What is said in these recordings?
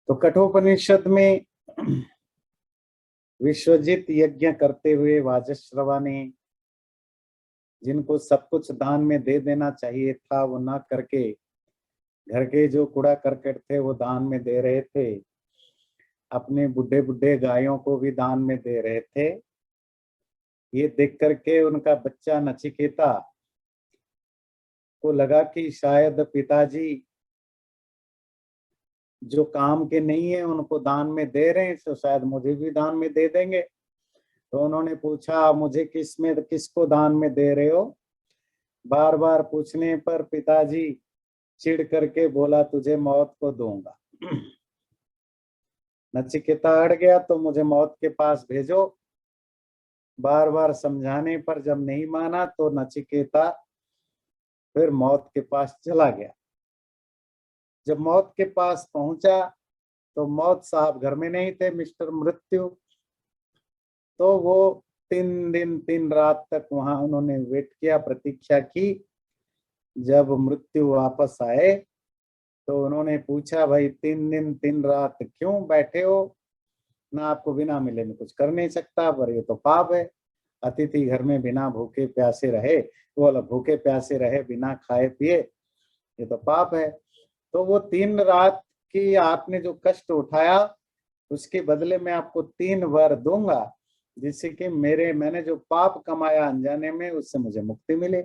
तो कठोपनिषद में विश्वजित यज्ञ करते हुए वाजश्रवा ने, जिनको सब कुछ दान में दे देना चाहिए था वो ना करके घर के जो कूड़ा करकट थे वो दान में दे रहे थे, अपने बुढ़े बुढ़े गायों को भी दान में दे रहे थे। ये देख करके उनका बच्चा नचिकेता को लगा कि शायद पिताजी जो काम के नहीं है उनको दान में दे रहे हैं, तो शायद मुझे भी दान में दे देंगे। तो उन्होंने पूछा, मुझे किसको दान में दे रहे हो? बार बार पूछने पर पिताजी चिढ़ करके बोला, तुझे मौत को दूंगा। नचिकेता अड़ गया, तो मुझे मौत के पास भेजो। बार बार समझाने पर जब नहीं माना तो नचिकेता फिर मौत के पास चला गया। जब मौत के पास पहुंचा तो मौत साहब घर में नहीं थे, मिस्टर मृत्यु। तो वो 3 दिन 3 रात तक वहां उन्होंने वेट किया, प्रतीक्षा की। जब मृत्यु वापस आए तो उन्होंने पूछा, भाई 3 दिन 3 रात क्यों बैठे हो? ना आपको बिना मिले में कुछ कर नहीं सकता, पर ये तो पाप है। अतिथि घर में बिना भूखे प्यासे रहे, वो भूखे प्यासे रहे बिना खाए पिए, ये तो पाप है। तो वो 3 रात की आपने जो कष्ट उठाया उसके बदले में आपको 3 वर दूंगा, जिससे कि मैंने जो पाप कमाया अनजाने में उससे मुझे मुक्ति मिले,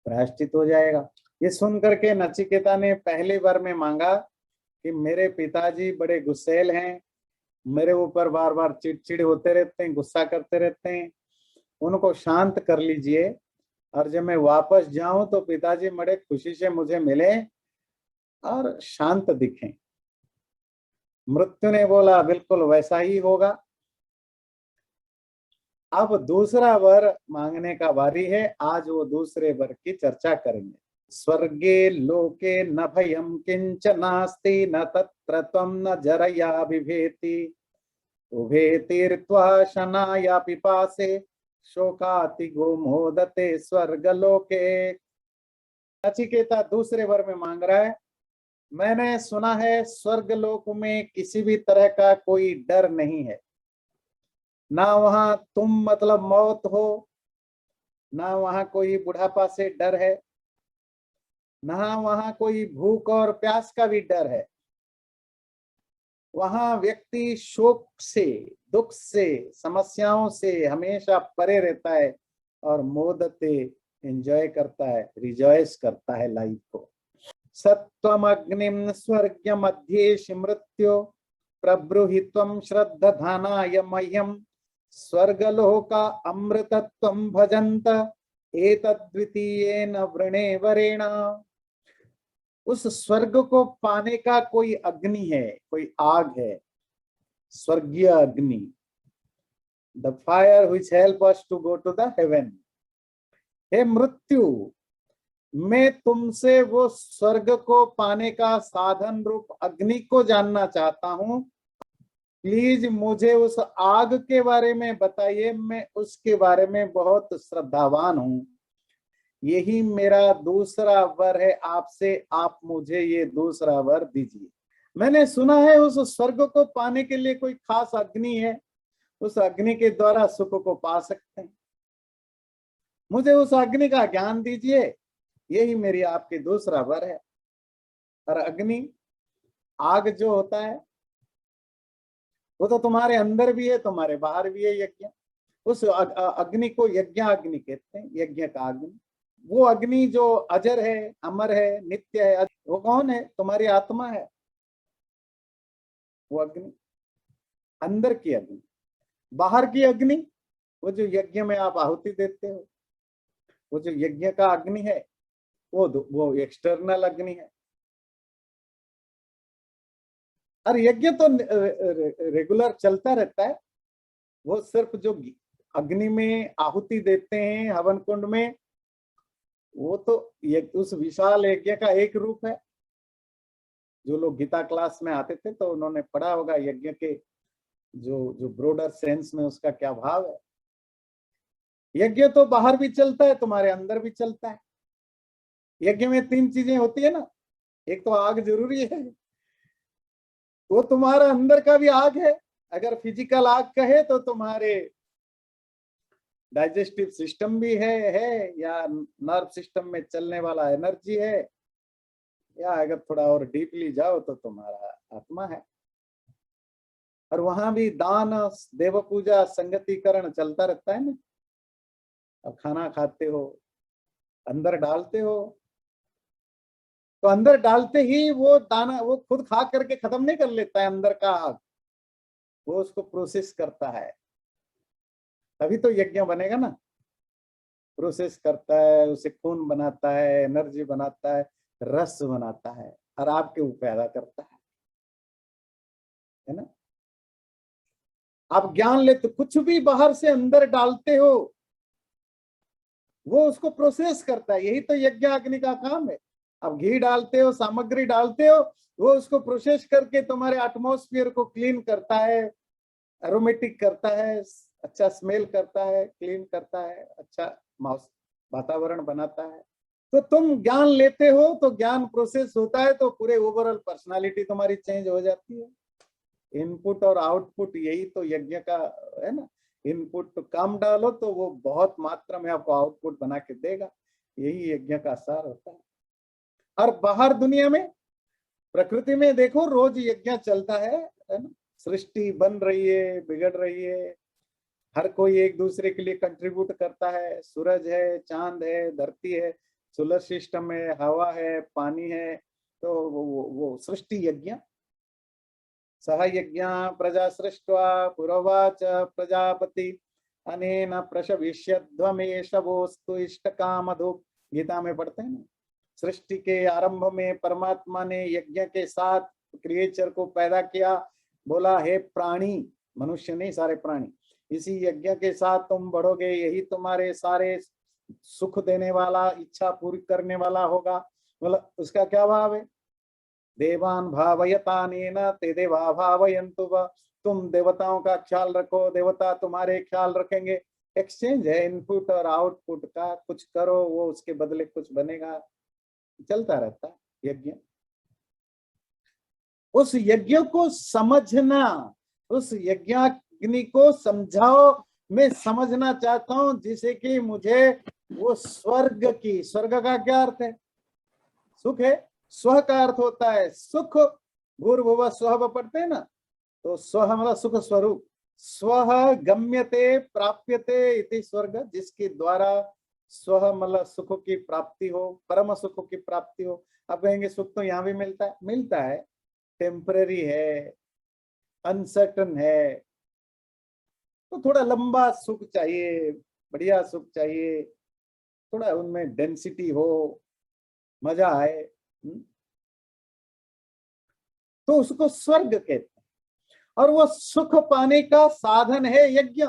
प्रायश्चित हो जाएगा। ये सुन करके नचिकेता ने पहले वर में मांगा कि मेरे पिताजी बड़े गुस्सैल हैं, मेरे ऊपर बार बार चिड़चिड़ होते रहते हैं, गुस्सा करते रहते हैं, उनको शांत कर लीजिए, और जब मैं वापस जाऊं तो पिताजी बड़े खुशी से मुझे मिले और शांत दिखें। मृत्यु ने बोला, बिल्कुल वैसा ही होगा। अब दूसरा वर मांगने का बारी है। आज वो दूसरे वर की चर्चा करेंगे। स्वर्गे लोके न भयं किंच नास्ति न तत्र त्वं न जरया बिभेति उभे तीर्त्वा शनाया पिपासे शोकाति गोमोदते स्वर्गलोके। नचिकेता दूसरे वर में मांग रहा है, मैंने सुना है स्वर्गलोक में किसी भी तरह का कोई डर नहीं है, ना वहां तुम मतलब मौत हो, ना वहां कोई बुढ़ापा से डर है, ना वहां कोई भूख और प्यास का भी डर है। वहां व्यक्ति शोक से, दुख से, समस्याओं से हमेशा परे रहता है और मोदते एंजॉय करता है, रिजॉयस करता है लाइफ को। सत्वम अग्निम स्वर्ग मध्य मृत्यु प्रब्रूहित्वं श्रद्धानाय मह्यम स्वर्गलोका अमृतत्वं भजन्त एतद्वितीयेन वृणे वरेण। उस स्वर्ग को पाने का कोई अग्नि है, कोई आग है, स्वर्गीय अग्नि, the fire which help us to go to the heaven. हे मृत्यु, मैं तुमसे वो स्वर्ग को पाने का साधन रूप अग्नि को जानना चाहता हूं। प्लीज मुझे उस आग के बारे में बताइए, मैं उसके बारे में बहुत श्रद्धावान हूं। यही मेरा दूसरा वर है आपसे, आप मुझे ये दूसरा वर दीजिए। मैंने सुना है उस स्वर्ग को पाने के लिए कोई खास अग्नि है, उस अग्नि के द्वारा सुख को पा सकते हैं। मुझे उस अग्नि का ज्ञान दीजिए, यही मेरी आपके दूसरा वर है। और अग्नि, आग जो होता है वो तो तुम्हारे अंदर भी है, तुम्हारे बाहर भी है। यज्ञ, उस अग्नि को यज्ञ अग्नि कहते हैं, यज्ञ का अग्नि। वो अग्नि जो अजर है, अमर है, नित्य है, वो कौन है? तुम्हारी आत्मा है वो अग्नि। अंदर की अग्नि। बाहर की अग्नि, वो जो यज्ञ में आप आहुति देते हो, वो जो यज्ञ का अग्नि है, वो एक्सटर्नल अग्नि है। और यज्ञ तो रेगुलर चलता रहता है। वो सिर्फ जो अग्नि में आहुति देते हैं हवन कुंड में, वो तो उस विशाल यज्ञ का एक रूप है। जो लोग गीता क्लास में आते थे तो उन्होंने पढ़ा होगा यज्ञ के जो जो ब्रॉडर सेंस में उसका क्या भाव है। यज्ञ तो बाहर भी चलता है, तुम्हारे अंदर भी चलता है। यज्ञ में 3 चीजें होती है ना, एक तो आग जरूरी है, वो तुम्हारा अंदर का भी आग है। अगर फिजिकल आग कहे तो तुम्हारे डाइजेस्टिव सिस्टम भी है, या नर्व सिस्टम में चलने वाला एनर्जी है, या अगर थोड़ा और डीपली जाओ तो तुम्हारा आत्मा है। और वहां भी दान, देव पूजा, संगतिकरण चलता रहता है ना। अब खाना खाते हो, अंदर डालते हो, तो अंदर डालते ही वो दाना वो खुद खा करके खत्म नहीं कर लेता है अंदर का आग, वो उसको प्रोसेस करता है, तभी तो यज्ञ बनेगा ना। प्रोसेस करता है, उसे खून बनाता है, एनर्जी बनाता है, रस बनाता है, और आपके वो पैदा करता है ना। आप ज्ञान लेते, कुछ भी बाहर से अंदर डालते हो, वो उसको प्रोसेस करता है। यही तो यज्ञ अग्नि का काम है। आप घी डालते हो, सामग्री डालते हो, वो उसको प्रोसेस करके तुम्हारे एटमॉस्फेयर को क्लीन करता है, एरोमेटिक करता है, अच्छा स्मेल करता है, क्लीन करता है, अच्छा वातावरण बनाता है। तो तुम ज्ञान लेते हो तो ज्ञान प्रोसेस होता है, तो पूरे ओवरऑल पर्सनालिटी तुम्हारी चेंज हो जाती है। इनपुट और आउटपुट, यही तो यज्ञ का है ना। इनपुट तो कम डालो तो वो बहुत मात्रा में आपको आउटपुट बना के देगा, यही यज्ञ का सार होता है। और बाहर दुनिया में, प्रकृति में देखो, रोज यज्ञ चलता है ना। सृष्टि बन रही है, बिगड़ रही है, हर कोई एक दूसरे के लिए कंट्रीब्यूट करता है। सूरज है, चांद है, धरती है, सोलर सिस्टम है, हवा है, पानी है, तो वो सृष्टि यज्ञ। सह यज्ञ प्रजा सृष्ट्वा पुरोवाच प्रजापति अनेन प्रशविष्यध्वमेशवोस्तु इष्टकामधु। गीता में पढ़ते हैं ना। सृष्टि के आरंभ में परमात्मा ने यज्ञ के साथ क्रिएचर को पैदा किया, बोला हे प्राणी, मनुष्य नहीं सारे प्राणी, इसी यज्ञ के साथ तुम बढ़ोगे, यही तुम्हारे सारे सुख देने वाला, इच्छा पूरी करने वाला होगा। मतलब उसका क्या भाव है? देवान भावयतानेन ते देवा भावयन्तु वा। तुम देवताओं का ख्याल रखो, देवता तुम्हारे ख्याल रखेंगे। एक्सचेंज है इनपुट और आउटपुट का, कुछ करो वो उसके बदले कुछ बनेगा, चलता रहता है यज्ञ। उस यज्ञ को समझना, उस यज्ञाग्नि को समझाओ। मैं समझना चाहता हूं जिसे कि मुझे वो स्वर्ग की, स्वर्ग का क्या अर्थ है? सुख है। स्व का अर्थ होता है सुख। भूर्भुवः स्वः पढ़ते हैं ना, तो स्व मतलब सुख स्वरूप। स्व गम्यते प्राप्यते इति स्वर्ग, जिसके द्वारा स्व मतलब सुख की प्राप्ति हो, परम सुख की प्राप्ति हो। अब कहेंगे सुख तो यहाँ भी मिलता है, टेम्पररी है, अनसर्टन है, तो थोड़ा लंबा सुख चाहिए, बढ़िया सुख चाहिए, थोड़ा उनमें डेंसिटी हो, मजा आए, तो उसको स्वर्ग कहते हैं। और वो सुख पाने का साधन है यज्ञ।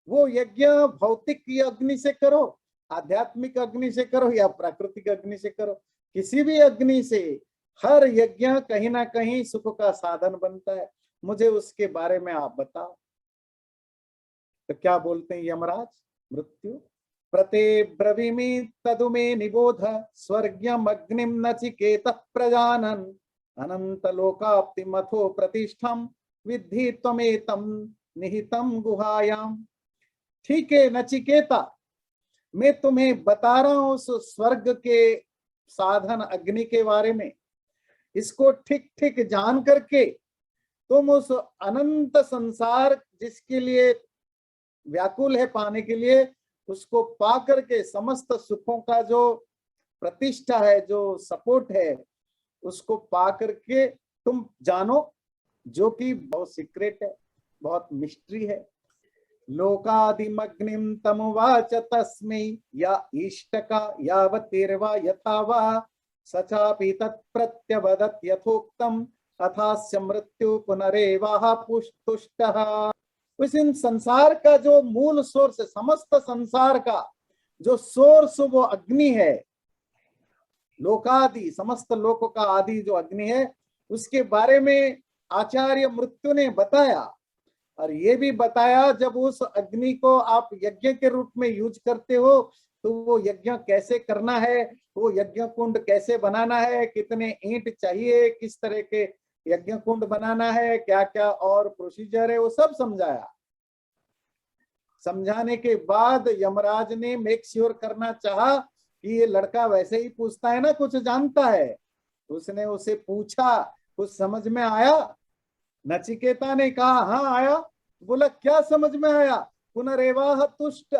वो यज्ञ भौतिक की अग्नि से करो, आध्यात्मिक अग्नि से करो, या प्राकृतिक अग्नि से करो, किसी भी अग्नि से, हर यज्ञ कहीं ना कहीं सुख का साधन बनता है। मुझे उसके बारे में आप बताओ। तो क्या बोलते हैं यमराज? मृत्यु प्रते ब्रवीमि तदुमे निबोध स्वर्ग्यम अग्निम नचिकेत प्रजानन अनंत लोकाप्ति मथो प्रतिष्ठम विद्धि त्वमेतम निहितम गुहायाम। ठीक है नचिकेता, मैं तुम्हें बता रहा हूं उस स्वर्ग के साधन अग्नि के बारे में। इसको ठीक ठीक जान करके तुम उस अनंत संसार जिसके लिए व्याकुल है पाने के लिए, उसको पा करके समस्त सुखों का जो प्रतिष्ठा है, जो सपोर्ट है, उसको पा करके तुम जानो, जो कि बहुत सीक्रेट है, बहुत मिस्ट्री है। लोकादिमग्निम तमुवाच तस्मै या इष्टका यावतीर्वा यथा वा सचापि तत्प्रत्यवदत् यथोक्तम अथास्य मृत्यु पुनरेवाह पुष्टुष्टः। उस इन संसार का जो मूल सोर्स है, समस्त संसार का जो सोर्स वो अग्नि है, लोकादि समस्त लोकों का आदि जो अग्नि है, उसके बारे में आचार्य मृत्यु ने बताया। और ये भी बताया जब उस अग्नि को आप यज्ञ के रूप में यूज करते हो तो वो यज्ञ कैसे करना है, वो यज्ञ कुंड कैसे बनाना है, कितने ईंट चाहिए, किस तरह के यज्ञ कुंड बनाना है, क्या क्या और प्रोसीजर है, वो सब समझाया। समझाने के बाद यमराज ने मेक श्योर करना चाहा कि ये लड़का वैसे ही पूछता है ना, कुछ जानता है। उसने उसे पूछा, कुछ समझ में आया? नचिकेता ने कहा हाँ आया। बोला क्या समझ में आया? पुनरेवाह तुष्ट।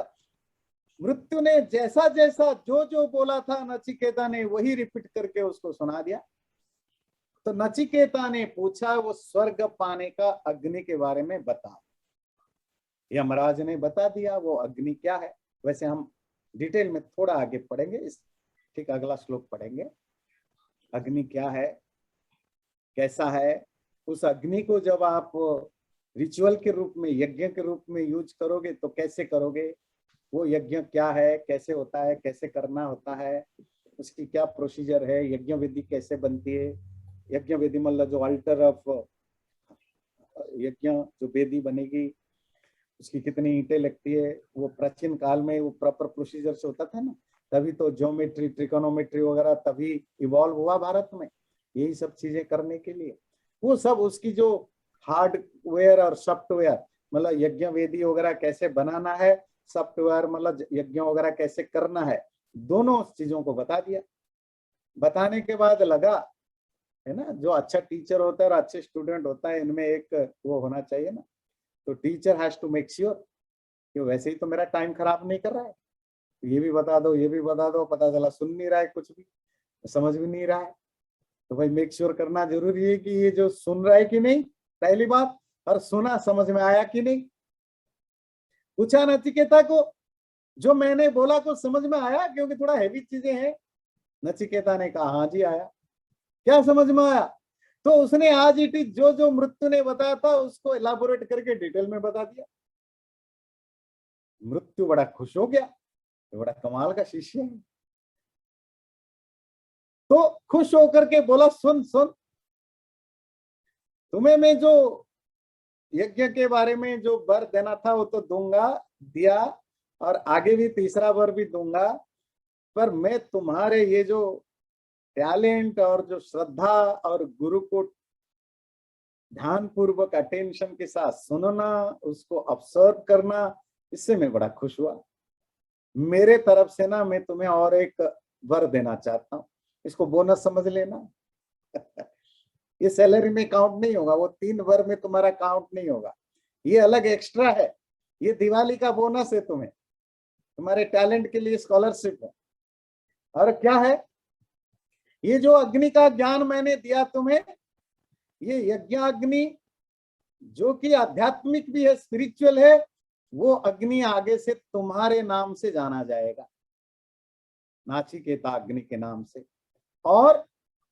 मृत्यु ने जैसा जैसा जो जो बोला था नचिकेता ने वही रिपीट करके उसको सुना दिया। तो नचिकेता ने पूछा वो स्वर्ग पाने का अग्नि के बारे में बता। यमराज ने बता दिया वो अग्नि क्या है। वैसे हम डिटेल में थोड़ा आगे पढ़ेंगे, इस ठीक अगला श्लोक पढ़ेंगे। अग्नि क्या है, कैसा है। उस अग्नि को जब आप रिचुअल के रूप में, यज्ञ के रूप में यूज करोगे तो कैसे करोगे, वो यज्ञ क्या है, कैसे होता है, कैसे करना होता है, उसकी क्या प्रोसीजर है, यज्ञ विधि कैसे बनती है। यज्ञ विधि मतलब जो अल्टर ऑफ यज्ञ, जो वेदी बनेगी उसकी कितनी ईंटें लगती है, वो प्राचीन काल में वो प्रॉपर प्रोसीजर से होता था ना। तभी तो ज्योमेट्री, ट्रिकोनोमेट्री वगैरह तभी इवॉल्व हुआ भारत में, यही सब चीजें करने के लिए। वो सब उसकी जो हार्डवेयर और सॉफ्टवेयर, मतलब यज्ञ वेदी वगैरह कैसे बनाना है, सॉफ्टवेयर मतलब यज्ञ वगैरह कैसे करना है, दोनों चीजों को बता दिया। बताने के बाद लगा, है ना, जो अच्छा टीचर होता है और अच्छे स्टूडेंट होता है, इनमें एक वो होना चाहिए ना। तो teacher has to make sure कि वैसे ही तो मेरा टाइम खराब नहीं कर रहा है, ये भी बता दो, ये भी बता दो, पता चला सुन नहीं रहा है, कुछ भी समझ भी नहीं रहा है। तो भाई मेक श्योर करना जरूरी है कि ये जो सुन रहा है कि नहीं, पहली बात, और सुना समझ में आया कि नहीं। पूछा नचिकेता को, जो मैंने बोला कुछ समझ में आया, क्योंकि थोड़ा हैवी चीजें हैं। नचिकेता ने कहा हाँ जी आया। क्या समझ में आया? तो उसने आज इट इज जो जो मृत्यु ने बताया था उसको एलाबोरेट करके डिटेल में बता दिया। मृत्यु बड़ा खुश हो गया, बड़ा कमाल का शिष्य है। तो खुश होकर के बोला सुन सुन, तुम्हें मैं जो यज्ञ के बारे में जो वर देना था वो तो दूंगा, दिया, और आगे भी तीसरा वर भी दूंगा। पर मैं तुम्हारे ये जो टैलेंट और जो श्रद्धा और गुरु को ध्यान पूर्वक अटेंशन के साथ सुनना, उसको ऑब्जर्व करना, इससे मैं बड़ा खुश हुआ। मेरे तरफ से ना मैं तुम्हें और एक वर देना चाहता हूँ, इसको बोनस समझ लेना। ये सैलरी में काउंट नहीं होगा, वो 3 वर में तुम्हारा काउंट नहीं होगा, ये अलग एक्स्ट्रा है। ये दिवाली का बोनस है तुम्हें, तुम्हारे टैलेंट के लिए स्कॉलरशिप है। और क्या है, ये जो अग्नि का ज्ञान मैंने दिया तुम्हें, ये यज्ञ अग्नि जो कि आध्यात्मिक भी है, स्पिरिचुअल है, वो अग्नि आगे से तुम्हारे नाम से जाना जाएगा, नाचिकेता अग्नि के नाम से। और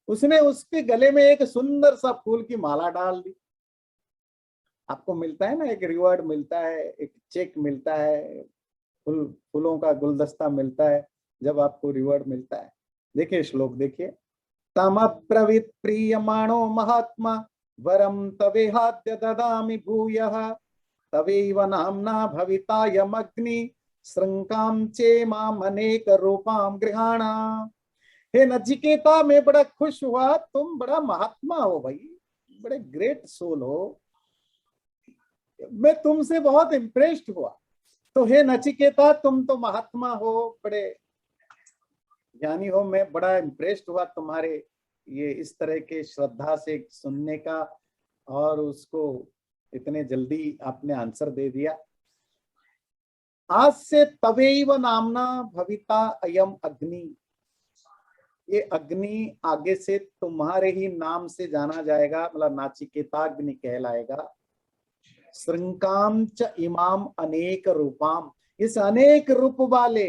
उसने उसके गले में एक सुंदर सा फूल की माला डाल दी। आपको मिलता है ना, एक रिवॉर्ड मिलता है, एक चेक मिलता है, फूलों का गुलदस्ता मिलता है जब आपको रिवॉर्ड मिलता है। देखिए श्लोक देखिए, तम ब्रवीत प्रीयमाणो महात्मा वरम तवेहाद्य ददामि भूयः तवेव नाम्ना भविता यमग्नि श्रृंकाम चेमाम अनेक रूपाम गृहाणा। हे नचिकेता, मैं बड़ा खुश हुआ, तुम बड़ा महात्मा हो भाई, बड़े ग्रेट सोल हो, मैं तुमसे बहुत इम्प्रेस्ड हुआ। तो हे नचिकेता, तुम तो महात्मा हो, बड़े ज्ञानी हो, मैं बड़ा इम्प्रेस्ड हुआ तुम्हारे ये इस तरह के श्रद्धा से सुनने का, और उसको इतने जल्दी आपने आंसर दे दिया। आज से तवेव नामना भविता अयम अग्नि, ये अग्नि आगे से तुम्हारे ही नाम से जाना जाएगा, मतलब नाचिकेताग्नि कहलाएगा। श्रृंकाम च इमाम अनेक रूपाम, इस अनेक रूप वाले,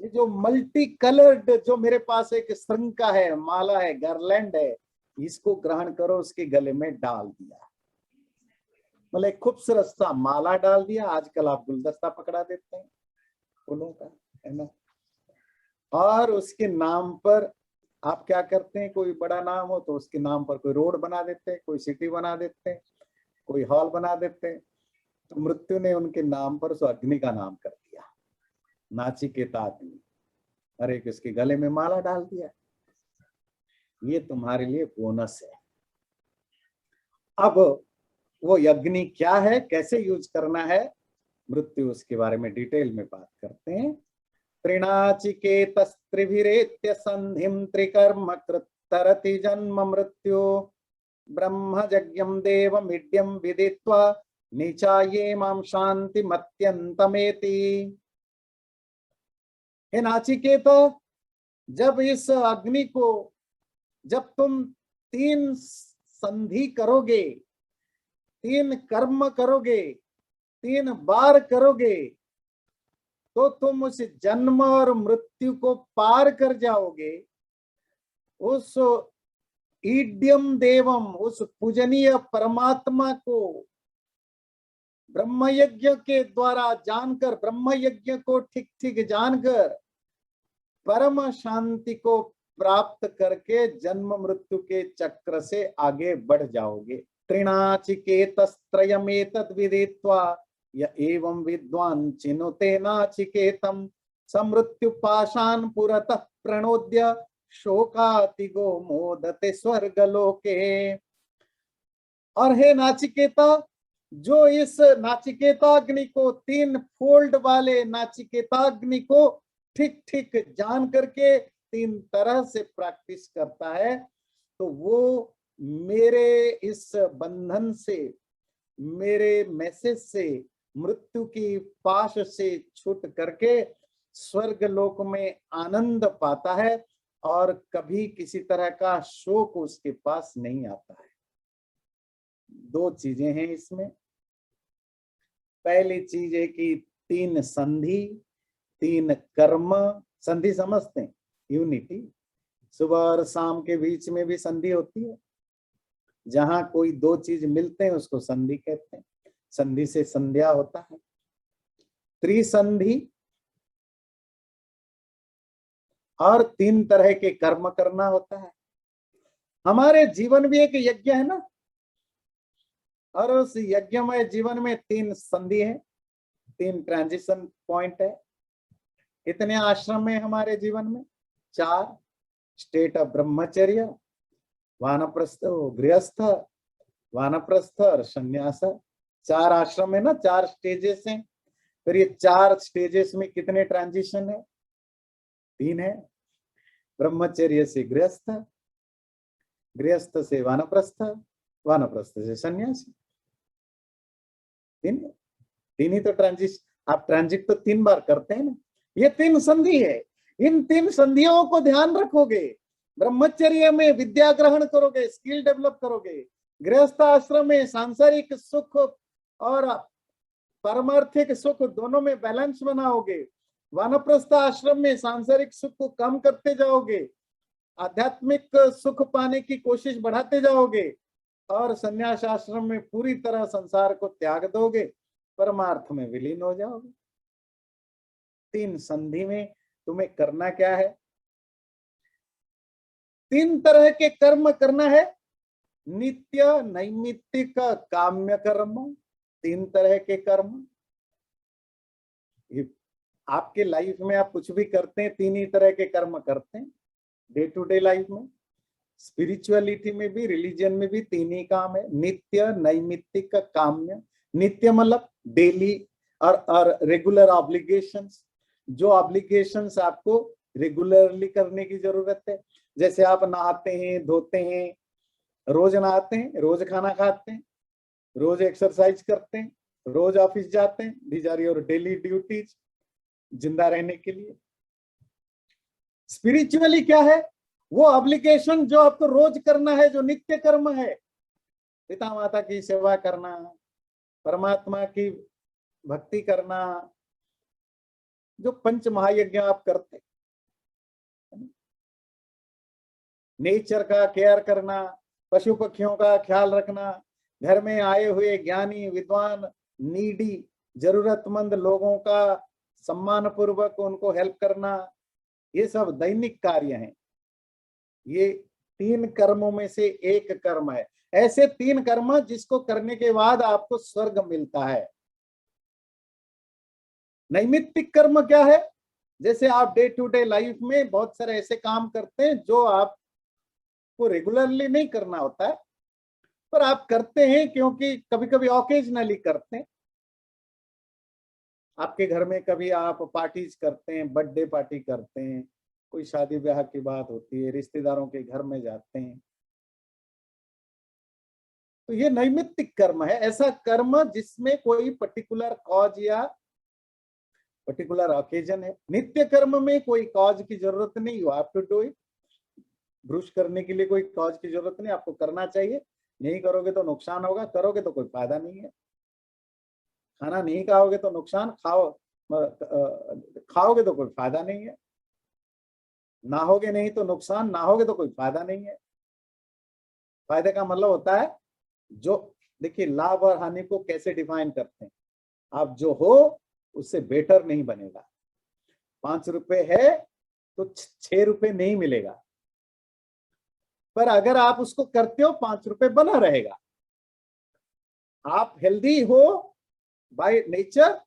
ये जो मल्टी कलर्ड, जो मेरे पास एक श्रृंका है, माला है, गारलैंड है, इसको ग्रहण करो, उसके गले में डाल दिया। मतलब एक खूबसूरत सा माला डाल दिया। आजकल आप गुलदस्ता पकड़ा देते हैं फूलों का, है ना, और उसके नाम पर आप क्या करते हैं, कोई बड़ा नाम हो तो उसके नाम पर कोई रोड बना देते हैं, कोई सिटी बना देते हैं, कोई हॉल बना देते हैं। तो मृत्यु ने उनके नाम पर उस अग्नि का नाम कर दिया, नाचिकेता अग्नि, और एक इसके गले में माला डाल दिया। ये तुम्हारे लिए बोनस है। अब वो अग्नि क्या है, कैसे यूज करना है, मृत्यु उसके बारे में डिटेल में बात करते हैं। त्रिनाचिकेतस्त्रिभिरेत्य संधिम त्रिकर्म कृतरति जन्म मृत्यु ब्रह्म यज्ञम देवमिड्यम विदित्वा निचाये मां शांतिमत्यंतमेति। हे नाचिकेत, जब इस अग्नि को, जब तुम 3 संधि करोगे, 3 कर्म करोगे, 3 बार करोगे, तो तुम उस जन्म और मृत्यु को पार कर जाओगे। उस ईड्यम देवम, उस पूजनीय परमात्मा को ब्रह्म यज्ञ के द्वारा जानकर, ब्रह्म यज्ञ को ठीक ठीक जानकर परम शांति को प्राप्त करके जन्म मृत्यु के चक्र से आगे बढ़ जाओगे। त्रिनाचिकेतस्त्रयमेतद् विदित्वा य एवं विद्वान् चिनुते नाचिकेतम् समृत्यु पाशान् पुरतः प्रणोद्य शोकातिगो मोदते स्वर्गलोके। और हे नाचिकेता, जो इस नाचिकेताग्नि को, 3 फोल्ड वाले नाचिकेताग्नि को ठीक ठीक जान करके 3 तरह से प्रैक्टिस करता है, तो वो मेरे इस बंधन से, मेरे मैसेज से, मृत्यु की पाश से छूट करके स्वर्ग लोक में आनंद पाता है और कभी किसी तरह का शोक उसके पास नहीं आता है। 2 चीजें हैं इसमें। पहली चीज है कि 3 संधि, 3 कर्म। संधि समझते हैं, यूनिटी। सुबह और शाम के बीच में भी संधि होती है। जहां कोई 2 चीज मिलते हैं उसको संधि कहते हैं। संधि से संध्या होता है। त्रिसंधि और 3 तरह के कर्म करना होता है। हमारे जीवन भी एक यज्ञ है ना, और उस यज्ञमय जीवन में 3 संधि है, 3 ट्रांजिशन पॉइंट है। कितने आश्रम है हमारे जीवन में? 4। स्टेट ऑफ ब्रह्मचर्य, वानप्रस्थ, गृहस्थ, वानप्रस्थ और संन्यास। 4 आश्रम है ना, 4 स्टेजेस हैं। फिर ये 4 स्टेजेस में कितने ट्रांजिशन है? 3 है। ब्रह्मचर्य से गृहस्थ, गृहस्थ से वानप्रस्थ, वानप्रस्थ से सन्यासी। 3 ही तो ट्रांजिशन। आप ट्रांजिट तो 3 बार करते हैं ना। ये 3 संधि है। इन 3 संधियों को ध्यान रखोगे, ब्रह्मचर्य में विद्या ग्रहण करोगे, स्किल डेवलप करोगे, गृहस्थ आश्रम में सांसारिक सुख और पारमार्थिक सुख दोनों में बैलेंस बनाओगे, वानप्रस्थ आश्रम में सांसारिक सुख को कम करते जाओगे, आध्यात्मिक सुख पाने की कोशिश बढ़ाते जाओगे, और संन्यास आश्रम में पूरी तरह संसार को त्याग दोगे, परमार्थ में विलीन हो जाओगे। 3 संधि में तुम्हें करना क्या है? 3 तरह के कर्म करना है। नित्य, नैमित्तिक, काम्य कर्म। 3 तरह के कर्म। आपके लाइफ में आप कुछ भी करते हैं, 3 ही तरह के कर्म करते हैं डे टू डे लाइफ में। स्पिरिचुअलिटी में भी, रिलीजन में भी 3 ही काम है, नित्य, नैमित्तिक, काम्य। नित्य मतलब डेली और रेगुलर ऑब्लिगेशंस। जो ऑब्लिगेशंस आपको रेगुलरली करने की जरूरत है। जैसे आप नहाते हैं, धोते हैं, रोज नहाते हैं, रोज खाना खाते हैं, रोज एक्सरसाइज करते हैं, रोज ऑफिस जाते हैं। These are your daily duties, जिंदा रहने के लिए। स्पिरिचुअली क्या है? वो ऑब्लिगेशन जो आपको रोज करना है, जो नित्य कर्म है। पिता माता की सेवा करना, परमात्मा की भक्ति करना, जो 5 महायज्ञ आप करते हैं। नेचर का केयर करना, पशु पक्षियों का ख्याल रखना, घर में आए हुए ज्ञानी, विद्वान, नीडी, जरूरतमंद लोगों का सम्मान पूर्वक उनको हेल्प करना, ये सब दैनिक कार्य हैं। ये 3 कर्मों में से एक कर्म है। ऐसे 3 कर्म जिसको करने के बाद आपको स्वर्ग मिलता है। नैमित्तिक कर्म क्या है? जैसे आप डे टू डे लाइफ में बहुत सारे ऐसे काम करते हैं जो आपको रेगुलरली नहीं करना होता है, पर आप करते हैं क्योंकि कभी कभी ऑकेजनली करते हैं। आपके घर में कभी आप पार्टीज करते हैं, बर्थडे पार्टी करते हैं, कोई शादी ब्याह की बात होती है, रिश्तेदारों के घर में जाते हैं, तो ये नैमित्तिक कर्म है। ऐसा कर्म जिसमें कोई पर्टिकुलर कॉज या पर्टिकुलर ओकेजन है। नित्य कर्म में कोई कॉज की जरूरत नहीं, you have to do it. Brush करने के लिए कोई कॉज की जरूरत नहीं, आपको करना चाहिए। नहीं करोगे तो नुकसान होगा, करोगे तो कोई फायदा नहीं है। खाना नहीं खाओगे तो नुकसान, खाओगे तो कोई फायदा नहीं है। नहाओगे नहीं तो नुकसान, नहाओगे तो कोई फायदा नहीं है। फायदे का मतलब होता है जो, देखिए लाभ और हानि को कैसे डिफाइन करते हैं। आप जो हो उससे बेटर नहीं बनेगा। 5 रुपए है तो 6 रुपए नहीं मिलेगा, पर अगर आप उसको करते हो 5 रुपए बना रहेगा। आप हेल्दी हो बाय नेचर,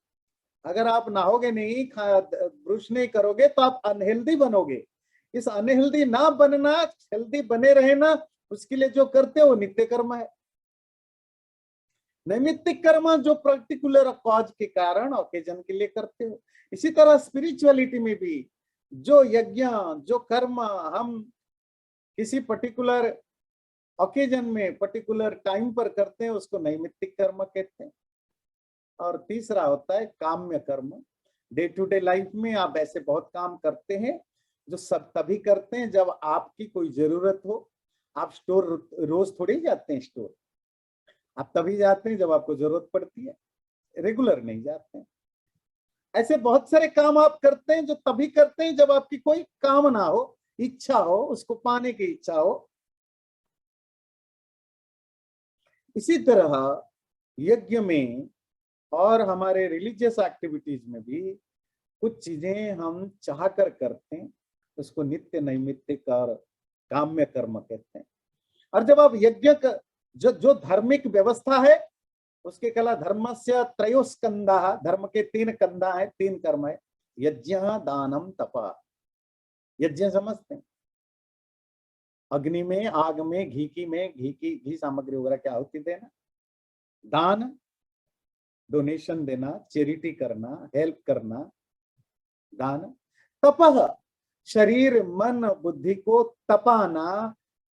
अगर आप नहाओगे नहीं, ब्रुश नहीं करोगे तो आप अनहेल्दी बनोगे। इस अनहेल्दी ना बनना, हेल्दी बने रहना, उसके लिए जो करते हो नित्य कर्म है। नैमित्तिक कर्म जो पर्टिकुलर कॉज के कारण, ओकेजन के लिए करते हो। इसी तरह स्पिरिचुअलिटी में भी जो यज्ञ, जो कर्म हम किसी पर्टिकुलर ओकेजन में, पर्टिकुलर टाइम पर करते हैं, उसको नैमित्तिक कर्म कहते हैं। और तीसरा होता है काम्य कर्म। डे टू डे लाइफ में आप ऐसे बहुत काम करते हैं जो सब तभी करते हैं जब आपकी कोई जरूरत हो। आप स्टोर रोज थोड़ी जाते हैं स्टोर, आप तभी जाते हैं जब आपको जरूरत पड़ती है, रेगुलर नहीं जाते हैं। ऐसे बहुत सारे काम आप करते हैं जो तभी करते हैं जब आपकी कोई कामना हो, इच्छा हो, उसको पाने की इच्छा हो। इसी तरह यज्ञ में और हमारे रिलीजियस एक्टिविटीज में भी कुछ चीजें हम चाह कर करते हैं, उसको नित्य नैमित्तिक और काम्य कर्म कहते हैं। और जब आप यज्ञ जो धार्मिक व्यवस्था है, उसके कला धर्मस्य त्रयोस्कंधा, धर्म के 3 कंधा है, 3 कर्म है। यज्ञ, दानम, तप। यज्ञ समझते हैं, अग्नि में, आग में, घी सामग्री वगैरह क्या होती देना। दान, डोनेशन देना, चैरिटी करना, हेल्प करना, दान। तपह, शरीर मन बुद्धि को तपाना,